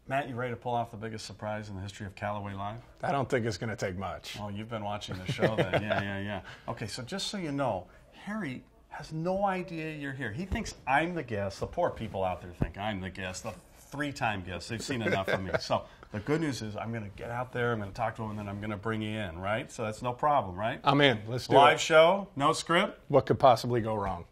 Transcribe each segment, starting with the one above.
Matt, you ready to pull off the biggest surprise in the history of Callaway Live? I don't think it's going to take much. Oh, you've been watching the show then. Yeah. Okay, so just so you know, Harry has no idea you're here. He thinks I'm the guest. The poor people out there think I'm the guest, the three-time guest. They've seen enough of me. So the good news is I'm going to get out there, I'm going to talk to him, and then I'm going to bring you in, right? So that's no problem, right? I'm in. Let's do it. Live show, no script. What could possibly go wrong?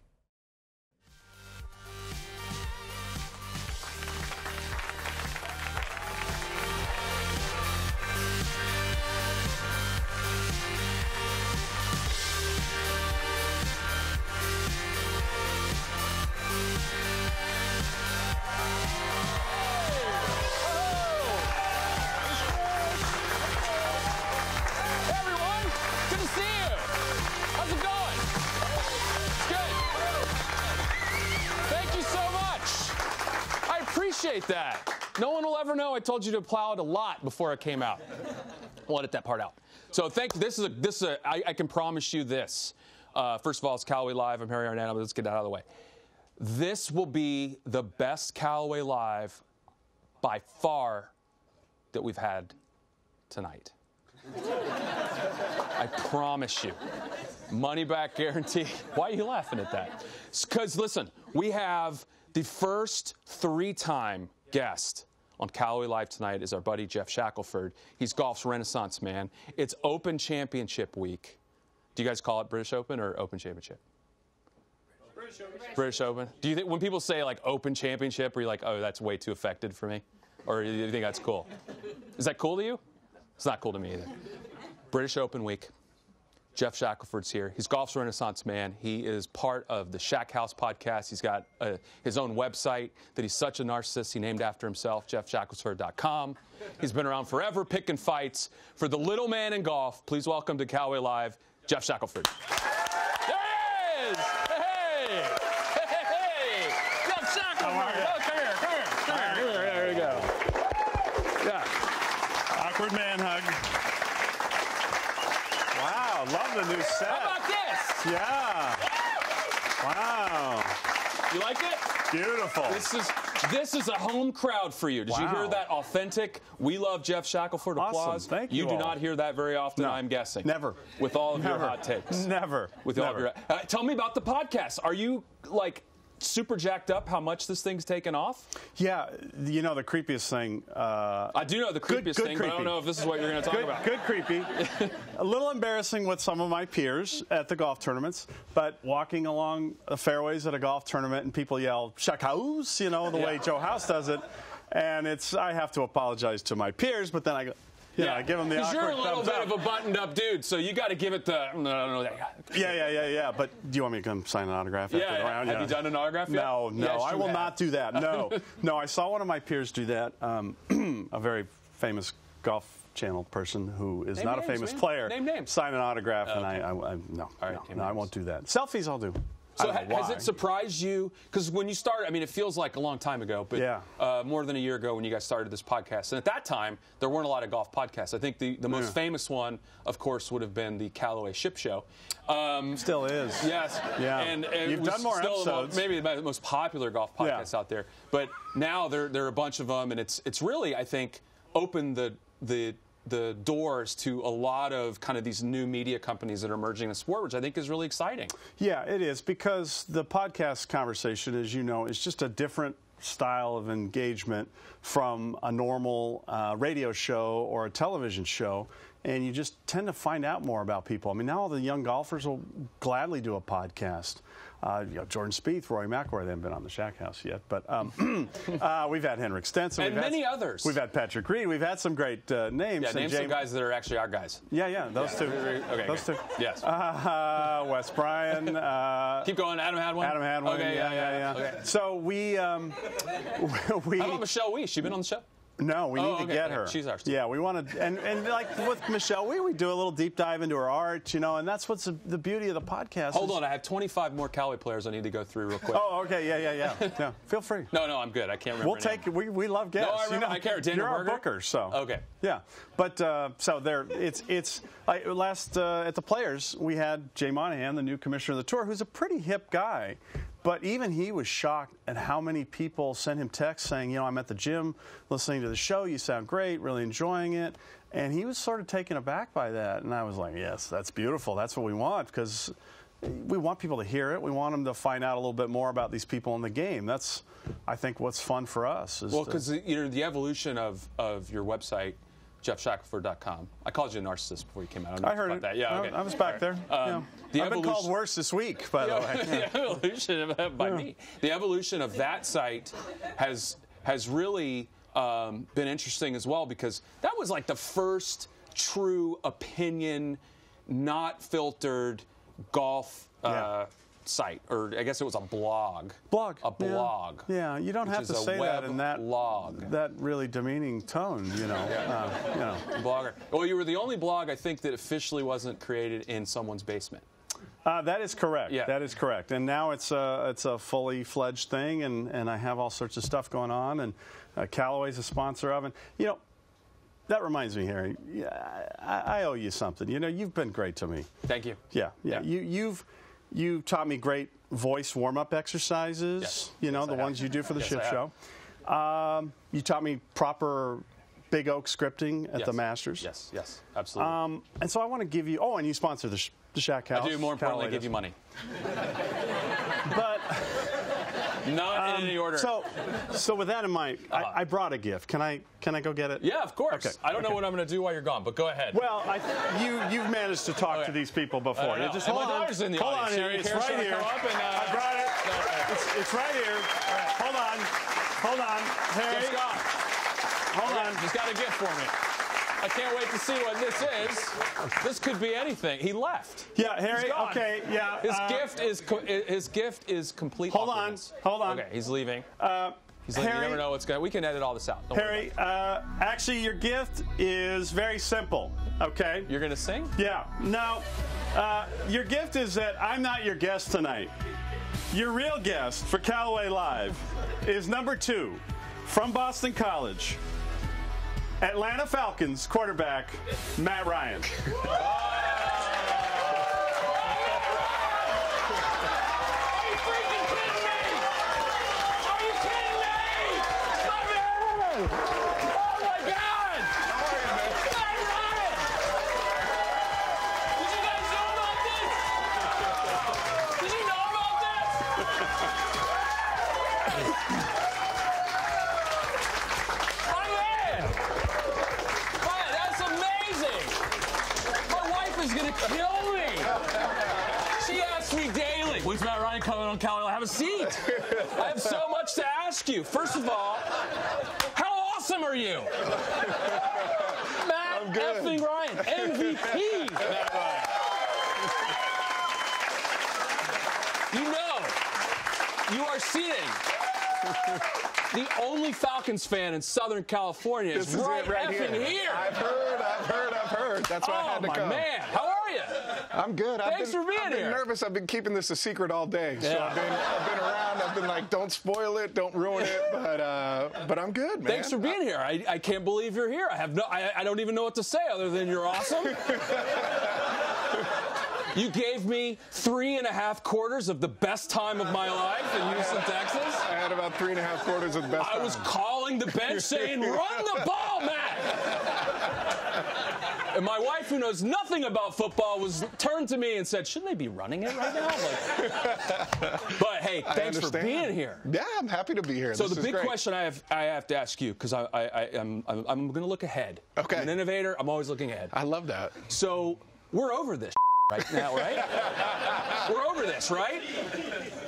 That. No one will ever know I told you to plow it a lot before it came out. We'll edit that part out. So I can promise you this. First of all, it's Callaway Live. I'm Harry Arnett. Let's get that out of the way. This will be the best Callaway Live by far that we've had tonight. I promise you. Money back guarantee. Why are you laughing at that? Because, listen, we have the first three-time guest on Callaway Live tonight is our buddy Jeff Shackelford. He's golf's renaissance man. It's Open Championship week. Do you guys call it British Open or Open Championship? British Open. British Open. Do you think when people say like Open Championship, are you like, oh, that's way too affected for me? Or do you think that's cool? Is that cool to you? It's not cool to me either. British Open week. Jeff Shackelford's here. He's golf's renaissance man. He is part of the Shack House podcast. He's got his own website that he's such a narcissist he named after himself, jeffshackelford.com. He's been around forever picking fights for the little man in golf. Please welcome to Callaway Live, Jeff Shackelford. There he is! Hey! Hey! Jeff Shackelford! Oh, come here. There we go. Yeah. Awkward man hug. Wow, love the new set. How about this? Yeah. Wow. You like it? Beautiful. This is a home crowd for you. Did you hear that authentic, we love Jeff Shackelford applause? Awesome. Thank you. You do not hear that very often, No. I'm guessing. Never. With all of your hot takes. Never. With all of your, tell me about the podcast. Are you, like, super jacked up how much this thing's taken off? Yeah, you know the creepiest thing. I do know the creepiest thing, but I don't know if this is what you're going to talk about. Good creepy. A little embarrassing with some of my peers at the golf tournaments, but walking along the fairways at a golf tournament and people yell, Shack House, you know, the way Joe House does it. And I have to apologize to my peers, but then I go, I give them the awkward you're a little thumbs bit up. of a buttoned-up dude, so you got to give it the. Yeah. But do you want me to come sign an autograph? Yeah. After the round? Have you done an autograph yet? No, Yes, I will not do that. No, I saw one of my peers do that. A very famous golf channel person who is not a famous player. Name names. Sign an autograph, and I won't do that. Selfies, I'll do. So has it surprised you? Because when you started, I mean, it feels like a long time ago, but more than a year ago when you guys started this podcast. And at that time, there weren't a lot of golf podcasts. I think the most famous one, of course, would have been the Callaway Ship Show. Still is. Yes. Yeah. And you've done more episodes. Maybe the most popular golf podcast out there. But now there are a bunch of them, and it's really, I think, opened the doors to a lot of kind of these new media companies that are emerging in the sport, which I think is really exciting. Yeah, it is, because the podcast conversation, as you know, is just a different style of engagement from a normal radio show or a television show, and you just tend to find out more about people. I mean, now all the young golfers will gladly do a podcast. Jordan Spieth, Rory McIlroy, they haven't been on the Shack House yet, but we've had Henrik Stenson. And many others. We've had Patrick Reed. We've had some great names. Yeah, name some guys that are actually our guys. Yeah, those two. Okay, those two. Yes. Wes Bryan. Keep going. Adam had one. Okay, yeah. Okay. So we. How about Michelle Weiss? She been on the show? No, we need to get her. She's ours. Yeah, we want to, and like with Michelle, we do a little deep dive into her art, you know, and that's what's the beauty of the podcast. Hold on, I have 25 more Callaway players I need to go through real quick. Oh, okay, yeah. Feel free. No, I'm good. I can't remember. We'll take. We love guests. No, I remember. I care. Daniel You're our Berger? booker, so okay. Yeah, but so there, it's like last at the Players we had Jay Monahan, the new commissioner of the tour, who's a pretty hip guy. But even he was shocked at how many people sent him texts saying, you know, I'm at the gym listening to the show. You sound great, really enjoying it. And he was sort of taken aback by that. And I was like, yes, that's beautiful. That's what we want, because we want people to hear it. We want them to find out a little bit more about these people in the game. That's, I think, what's fun for us. Well, because the evolution of your website, jeffshackelford.com. I called you a narcissist before you came out. I heard it. That. Yeah, okay. I was back there. Yeah. I've been called worse this week, by the way. The evolution by me. The evolution of that site has really been interesting as well, because that was like the first true opinion, not filtered golf site, or I guess it was a blog. A blog. Yeah, you don't have to say that in that blog. That really demeaning tone, you know. You know. Blogger. Well, you were the only blog, I think, that officially wasn't created in someone's basement. That is correct. Yeah. That is correct. And now it's a fully fledged thing, and I have all sorts of stuff going on, and Callaway's a sponsor of it. You know, that reminds me, Harry. I owe you something. You know, you've been great to me. Thank you. Yeah. You've taught me great voice warm-up exercises. Yes. You know, Yes, the ones you do for the Yes, ship I show. You taught me proper Big Oak scripting at the Masters. Yes, absolutely. And so I want to give you. Oh, and you sponsor the Shack House. I do. More importantly, Callaway give you money. But not in any order. So with that in mind, I brought a gift. Can I go get it? Yeah, of course. Okay. I don't know what I'm going to do while you're gone, but go ahead. Well, you've managed to talk to these people before. I Just and hold my on. daughter's in the Hold audience. on, Harry. It's right here. I brought it. It's right here. Hold on. Hold on, Harry. Jeff Scott. Hold on. He's got a gift for me. I can't wait to see what this is. This could be anything. He left. Yeah, Harry. He's gone. Okay. Yeah. His gift is complete. Hold on. awkwardness. Hold on. Okay, he's leaving. He's leaving. Harry, You never know what's going. We can edit all this out. Don't worry Harry, actually, your gift is very simple. Okay. You're going to sing? Yeah. No. Your gift is that I'm not your guest tonight. Your real guest for Callaway Live is number 2 from Boston College, Atlanta Falcons quarterback Matt Ryan. Kill me! She asks me daily, when's Matt Ryan coming on Callaway? Have a seat. I have so much to ask you. First of all, how awesome are you? Matt effing Ryan, MVP Matt Ryan. You know, you are seeing the only Falcons fan in Southern California is right effing here. I've heard. That's why I had to come. Oh, my man. How are you? I'm good. Thanks for being I've been here. nervous. I've been keeping this a secret all day. So I've been around. I've been like, don't spoil it, don't ruin it. But I'm good, man. Thanks for being here. I can't believe you're here. I don't even know what to say other than you're awesome. You gave me 3.5 quarters of the best time of my life in Houston, Texas. I had about 3.5 quarters of the best time. I was calling the bench saying, run the ball, Matt! And my wife, who knows nothing about football, turned to me and said, shouldn't they be running it right now? But hey, thanks for being here. Yeah, I'm happy to be here. So the big question I have to ask you, because I'm going to look ahead. Okay. I'm an innovator. I'm always looking ahead. I love that. So we're over this right now, right? We're over this, right?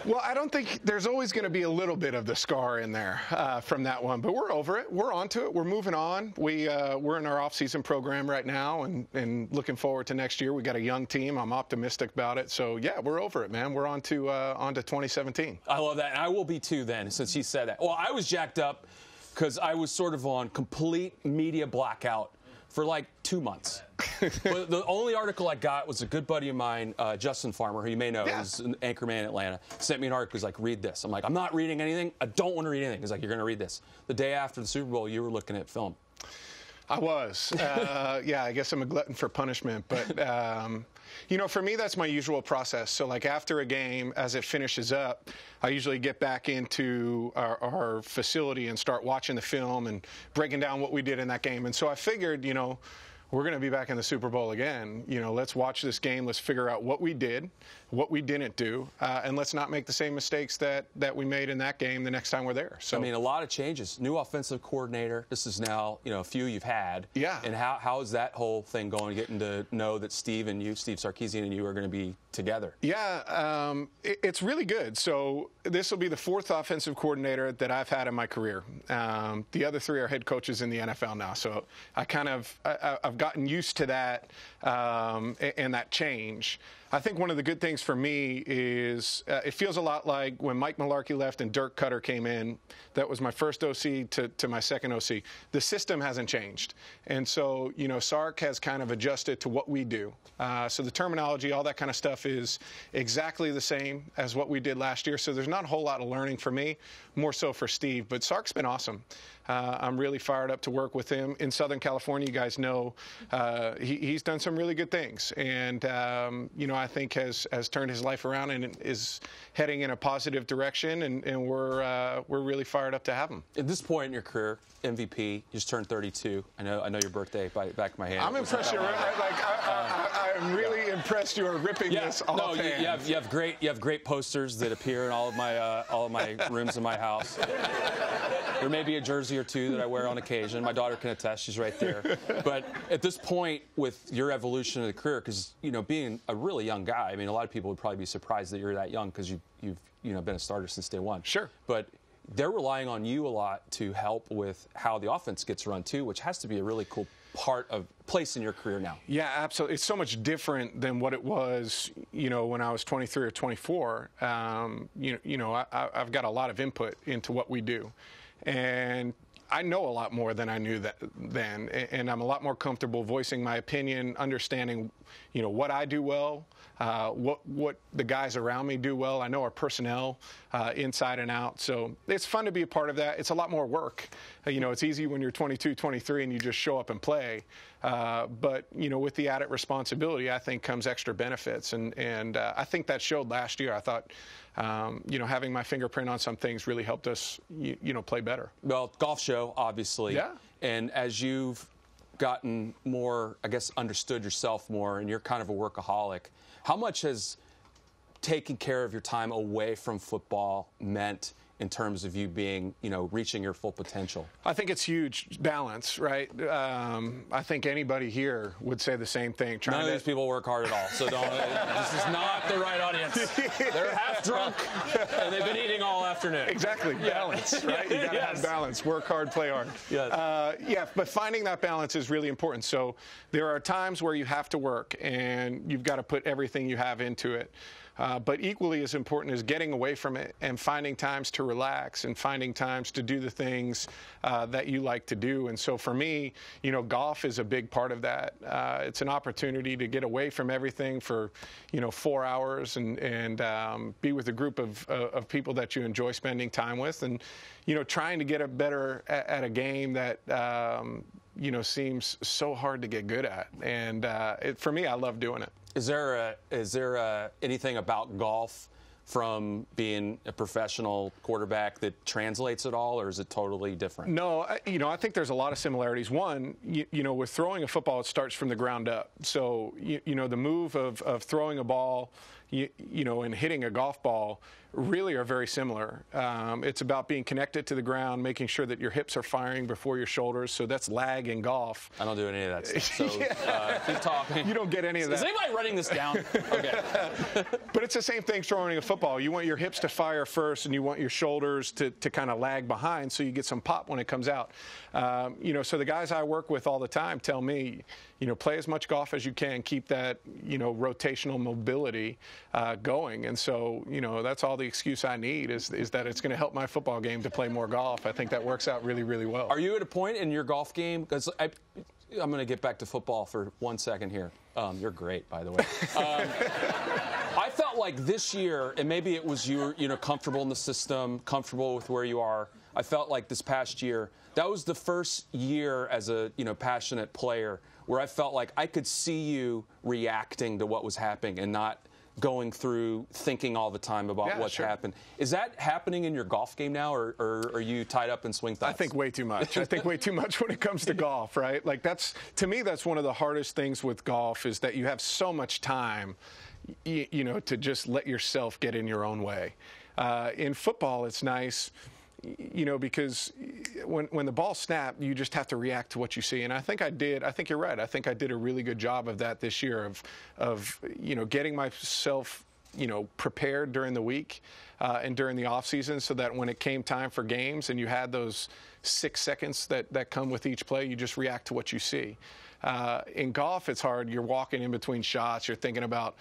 Well, I don't think there's always going to be a little bit of the scar in there from that one, but we're over it. We're onto it. We're moving on. We're in our off-season program right now and looking forward to next year. We got a young team. I'm optimistic about it. So, yeah, we're over it, man. We're on to 2017. I love that. And I will be too then, since he said that. Well, I was jacked up because I was sort of on complete media blackout for like 2 months. But the only article I got was a good buddy of mine, Justin Farmer, who you may know, who's an anchorman in Atlanta, sent me an article. He's like, read this. I'm like, I'm not reading anything. I don't want to read anything. He's like, you're going to read this. The day after the Super Bowl, you were looking at film. I was. Yeah, I guess I'm a glutton for punishment. But For me, that's my usual process. So, like, after a game, as it finishes up, I usually get back into our facility and start watching the film and breaking down what we did in that game. And so I figured, we're going to be back in the Super Bowl again. Let's watch this game. Let's figure out what we did, what we didn't do, and let's not make the same mistakes that we made in that game the next time we're there. So, a lot of changes. New offensive coordinator. This is now, a few you've had. Yeah. And how is that whole thing going, getting to know that Steve Sarkisian and you are going to be together? Yeah, it's really good. So this will be the 4th offensive coordinator that I've had in my career. The other 3 are head coaches in the NFL now. So I've gotten used to that and that change. I think one of the good things for me is it feels a lot like when Mike Mularkey left and Dirk Cutter came in. That was my first OC to my second OC. The system hasn't changed. And so, Sark has kind of adjusted to what we do. So the terminology, all that kind of stuff is exactly the same as what we did last year. So there's not a whole lot of learning for me, more so for Steve. But Sark's been awesome. I'm really fired up to work with him. In Southern California, you guys know he's done some really good things. And, I think has turned his life around and is heading in a positive direction. And we're really fired up to have him. At this point in your career, MVP, you just turned 32. I know your birthday by the back of my hand. I'm impressed. I'm really impressed you are ripping this off. No, you have great posters that appear in all of my rooms in my house. There may be a jersey or 2 that I wear on occasion. My daughter can attest; she's right there. But at this point, with your evolution of the career, because being a really young guy, a lot of people would probably be surprised that you're that young because you've been a starter since day one. Sure. But they're relying on you a lot to help with how the offense gets run too, which has to be a really cool place in your career now. Yeah, absolutely. It's so much different than what it was, when I was 23 or 24. I've got a lot of input into what we do. And I know a lot more than I knew then, and I'm a lot more comfortable voicing my opinion, understanding, what I do well, what the guys around me do well. I know our personnel inside and out, so it's fun to be a part of that. It's a lot more work. It's easy when you're 22, 23, and you just show up and play. But with the added responsibility, I think comes extra benefits, and I think that showed last year. I thought, having my fingerprint on some things really helped us, play better. Well, golf show, obviously. Yeah. And as you've gotten more, I guess, understood yourself more, and you're kind of a workaholic, how much has taking care of your time away from football meant in terms of you being, reaching your full potential? I think it's huge balance, right? I think anybody here would say the same thing. None of these people work hard at all, so don't. This is not the right audience. They're half drunk, and they've been eating all afternoon. Exactly. Balance, right? You got to have balance. Work hard, play hard. Yes. But finding that balance is really important. So there are times where you have to work, and you've got to put everything you have into it. But equally as important is getting away from it and finding times to relax and finding times to do the things that you like to do. And so for me, golf is a big part of that. It's an opportunity to get away from everything for, 4 hours and be with a group of people that you enjoy spending time with and, trying to get better at a game that, seems so hard to get good at. And for me, I love doing it. Is there anything about golf from being a professional quarterback that translates at all, or is it totally different? No, I think there's a lot of similarities. One, with throwing a football, it starts from the ground up. So, the move of throwing a ball, and hitting a golf ball really are very similar. It's about being connected to the ground, making sure that your hips are firing before your shoulders. So that's lag in golf. I don't do any of that stuff. So keep talking. You don't get any of that. Is anybody writing this down? Okay. But it's the same thing throwing a football. You want your hips to fire first, and you want your shoulders to kind of lag behind so you get some pop when it comes out. So the guys I work with all the time tell me, play as much golf as you can, keep that, rotational mobility going. And so, that's all the excuse I need is that it's going to help my football game to play more golf. I think that works out really, really well. Are you at a point in your golf game? Because I'm going to get back to football for 1 second here. You're great, by the way. I felt like this year, and maybe it was you're comfortable in the system, comfortable with where you are. I felt like this past year, that was the first year as a passionate player where I felt like I could see you reacting to what was happening and not going through thinking all the time about what's happened. Is that happening in your golf game now, or are you tied up in swing thoughts? I think way too much. I think way too much when it comes to golf, right? Like to me, that's one of the hardest things with golf is that you have so much time, to just let yourself get in your own way. In football, it's nice, because when the ball snapped, you just have to react to what you see. And I think you're right. I think I did a really good job of that this year of getting myself, prepared during the week and during the off season so that when it came time for games and you had those 6 seconds that come with each play, you just react to what you see. In golf, it's hard. You're walking in between shots. You're thinking about,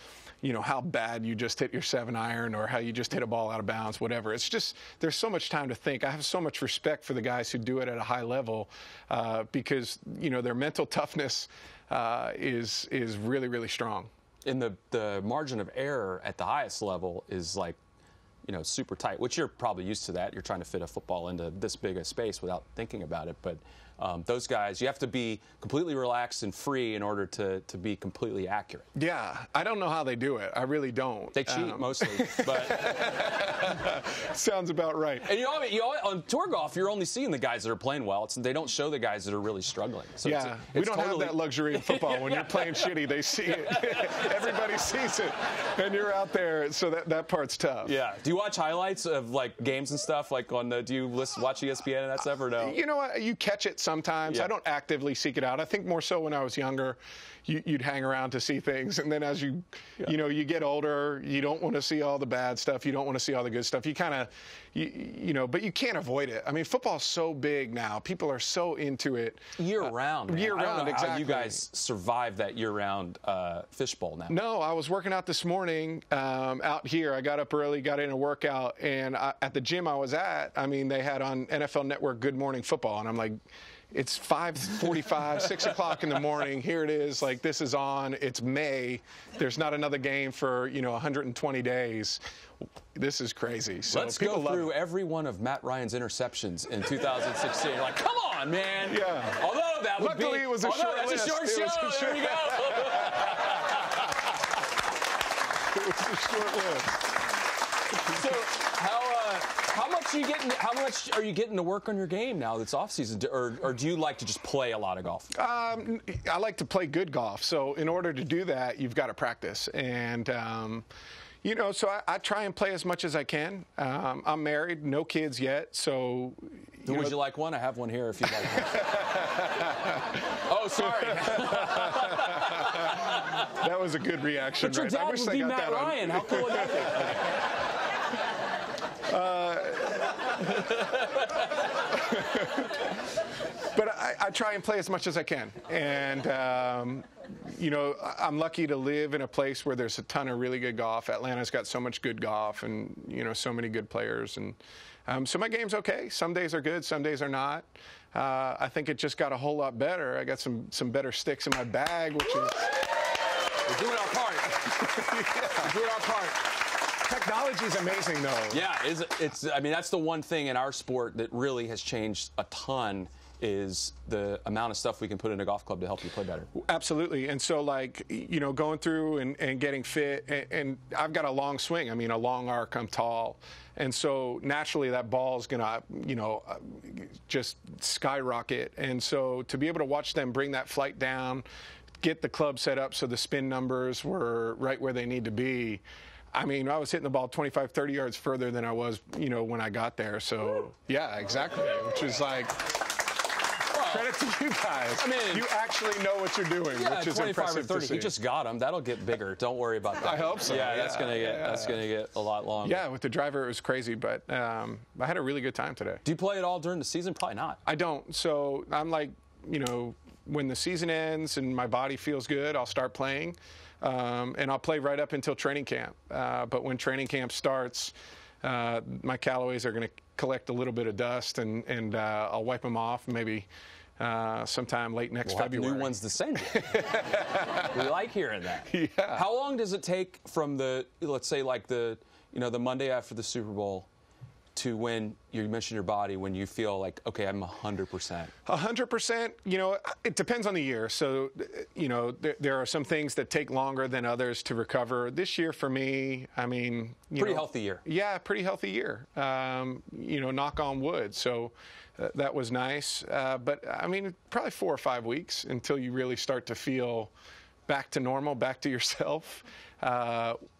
how bad you just hit your 7-iron or how you just hit a ball out of bounds, whatever. It's just there's so much time to think. I have so much respect for the guys who do it at a high level because, their mental toughness is really, really strong. And the margin of error at the highest level is like, super tight, which you're probably used to that. You're trying to fit a football into this big a space without thinking about it. But those guys, you have to be completely relaxed and free in order to be completely accurate. Yeah, I don't know how they do it. I really don't. They cheat mostly, but sounds about right. And on tour golf, you're only seeing the guys that are playing well. They don't show the guys that are really struggling. So we don't have that luxury in football. When you're playing shitty, they see it. Everybody sees it, and you're out there. So that part's tough. Yeah. Do you watch highlights of like games and stuff? Like do you watch ESPN and that stuff or no? You know what? You catch it sometimes. Yeah. I don't actively seek it out. I think more so when I was younger, you'd hang around to see things, and then as you get older, you don't want to see all the bad stuff. You don't want to see all the good stuff. You kind of, but you can't avoid it. I mean, football's so big now. People are so into it year round. Year round, I don't know exactly. How you guys survive that year-round fishbowl now? No, I was working out this morning out here. I got up early, got in a workout, and at the gym I was at, they had on NFL Network Good Morning Football, and I'm like, it's 5:45, 6 o'clock in the morning. Here it is. Like, this is on. It's May. There's not another game for, 120 days. This is crazy. So let's go through every one of Matt Ryan's interceptions in 2016. You're like, come on, man. Yeah. Although that would Luckily, it was a short list. That's a short show. There you go. It was a short list. So how much are you getting to work on your game now that's off season, or do you like to just play a lot of golf? I like to play good golf. So in order to do that, you've got to practice. And so I try and play as much as I can. I'm married, no kids yet. So would you like one? I have one here if you'd like one. Oh, sorry. That was a good reaction. But your dad would be Matt Ryan. How cool would that be? But I try and play as much as I can. And, I'm lucky to live in a place where there's a ton of really good golf. Atlanta's got so much good golf and, so many good players. And so my game's okay. Some days are good, some days are not. I think it just got a whole lot better. I got some better sticks in my bag, which is... We're doing our part. Yeah. We're doing our part. Technology's amazing, though. Yeah, that's the one thing in our sport that really has changed a ton is the amount of stuff we can put in a golf club to help you play better. Absolutely. And so, going through and getting fit, and I've got a long swing. A long arc. I'm tall. And so, naturally, that ball is going to, just skyrocket. And so, to be able to watch them bring that flight down, get the club set up so the spin numbers were right where they need to be, I was hitting the ball 25, 30 yards further than I was, when I got there. So, yeah, exactly. Which is like, credit to you guys. You actually know what you're doing, which is 25 impressive or 30. to see. He just got them. That'll get bigger. Don't worry about that. I hope so. Yeah, that's gonna get a lot longer. Yeah, with the driver, it was crazy, but I had a really good time today. Do you play it all during the season? Probably not. I don't. So I'm like, when the season ends and my body feels good, I'll start playing. And I'll play right up until training camp. But when training camp starts, my Callaways are going to collect a little bit of dust, and I'll wipe them off maybe sometime late next February. Have new ones to send you. We like hearing that. Yeah. How long does it take from let's say like the Monday after the Super Bowl to when you mentioned your body, when you feel like, okay, I'm 100%? 100%, it depends on the year. So, there are some things that take longer than others to recover. This year for me, I mean, pretty healthy year. Yeah, pretty healthy year. Knock on wood. So that was nice. But I mean, probably 4 or 5 weeks until you really start to feel back to normal, back to yourself,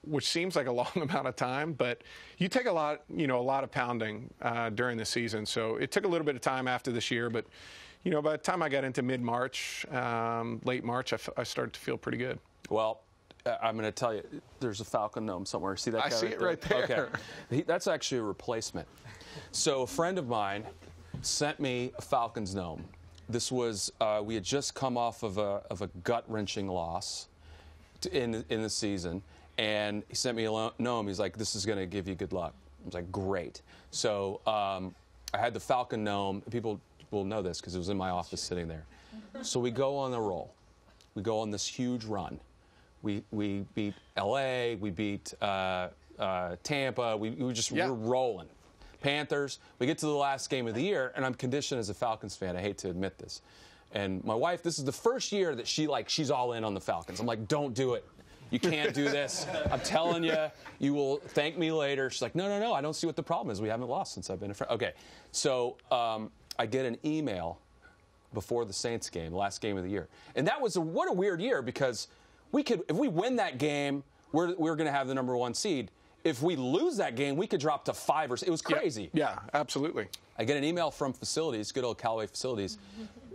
which seems like a long amount of time, but you take a lot of pounding during the season. So it took a little bit of time after this year, but by the time I got into mid-March, late March, I started to feel pretty good. Well, I'm going to tell you, there's a Falcon gnome somewhere. See that guy? I see it right there. Okay, that's actually a replacement. So a friend of mine sent me a Falcons gnome. This was we had just come off of a gut-wrenching loss in the season, and he sent me a gnome. He's like, "This is going to give you good luck." I was like, "Great." So I had the Falcon gnome. People will know this because it was in my office sitting there. So we go on a roll. We go on this huge run. We beat LA. We beat Tampa. We're rolling. Panthers. We get to the last game of the year, and I'm conditioned as a Falcons fan. I hate to admit this. And my wife, this is the first year that she's all in on the Falcons. I'm like, don't do it. You can't do this. I'm telling you, you will thank me later. She's like, no, I don't see what the problem is. We haven't lost since I've been a friend. Okay, so I get an email before the Saints game, the last game of the year. And that was what a weird year, because if we win that game, we're going to have the #1 seed. If we lose that game, we could drop to 5 or 6. It was crazy. Yeah, absolutely. I get an email from facilities, good old Callaway facilities.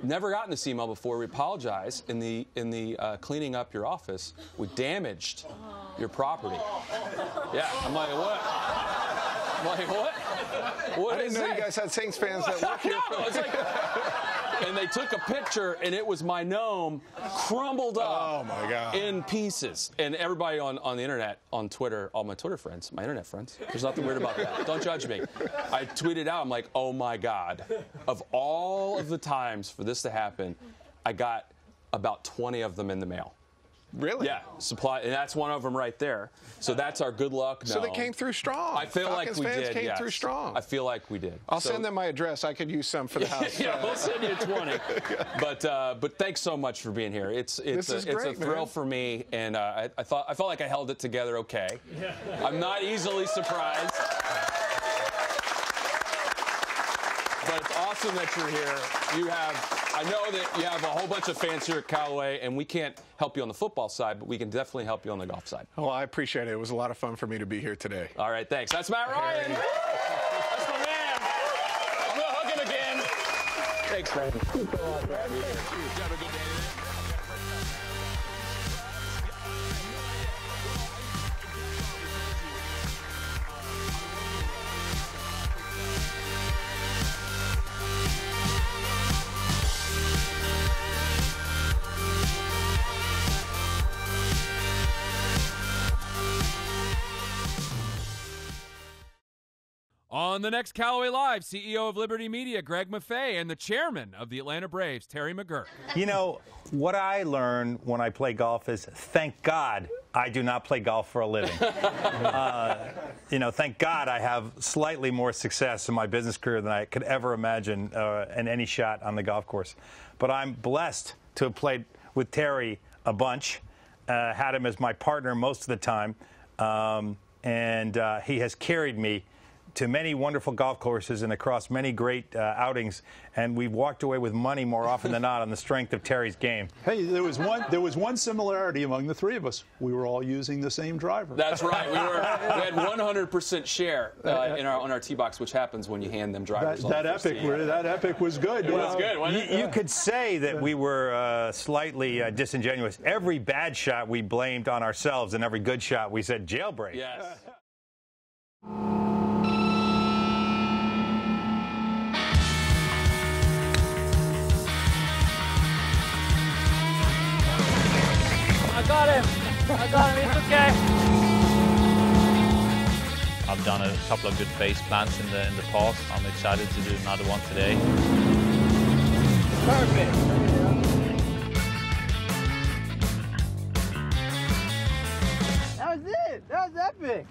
Never gotten this email before. We apologize. In the cleaning up your office, we damaged your property. Yeah, I'm like, what? What I didn't know you guys had Saints fans that work here. No, it's like, and they took a picture, and it was my gnome crumbled up in pieces. And everybody on the internet, on Twitter, all my Twitter friends, my internet friends, there's nothing weird about that. Don't judge me. I tweeted out, I'm like, oh my God. Of all of the times for this to happen, I got about 20 of them in the mail. Really? Yeah, supply, and that's one of them right there. So that's our good luck. So they came through strong. I feel Falcons like we fans did. came through strong. I feel like we did. I'll send them my address. I could use some for the house. Yeah, we'll send you 20. But thanks so much for being here. It's a thrill for me, and I felt like I held it together okay. Yeah. I'm not easily surprised. But it's awesome that you're here. I know that you have a whole bunch of fans here at Callaway, and we can't help you on the football side, but we can definitely help you on the golf side. Well, I appreciate it. It was a lot of fun for me to be here today. All right, thanks. That's Matt Ryan. That's my man. I'm going to hug him again. Thanks, man. Have a good day. On the next Callaway Live, CEO of Liberty Media, Greg Maffei, and the chairman of the Atlanta Braves, Terry McGuirk. You know, what I learn when I play golf is, thank God I do not play golf for a living. Thank God I have slightly more success in my business career than I could ever imagine in any shot on the golf course. But I'm blessed to have played with Terry a bunch, had him as my partner most of the time, and he has carried me to many wonderful golf courses and across many great outings, and we've walked away with money more often than not on the strength of Terry's game. Hey, there was one similarity among the three of us. We were all using the same driver. That's right. We had 100% share on our tee box, which happens when you hand them drivers. That epic was good. It was good, wasn't it? You could say that we were slightly disingenuous. Every bad shot we blamed on ourselves, and every good shot we said jailbreak. Yes. I got him, it's okay. I've done a couple of good face plants in the past. I'm excited to do another one today. Perfect. That was it. That was epic.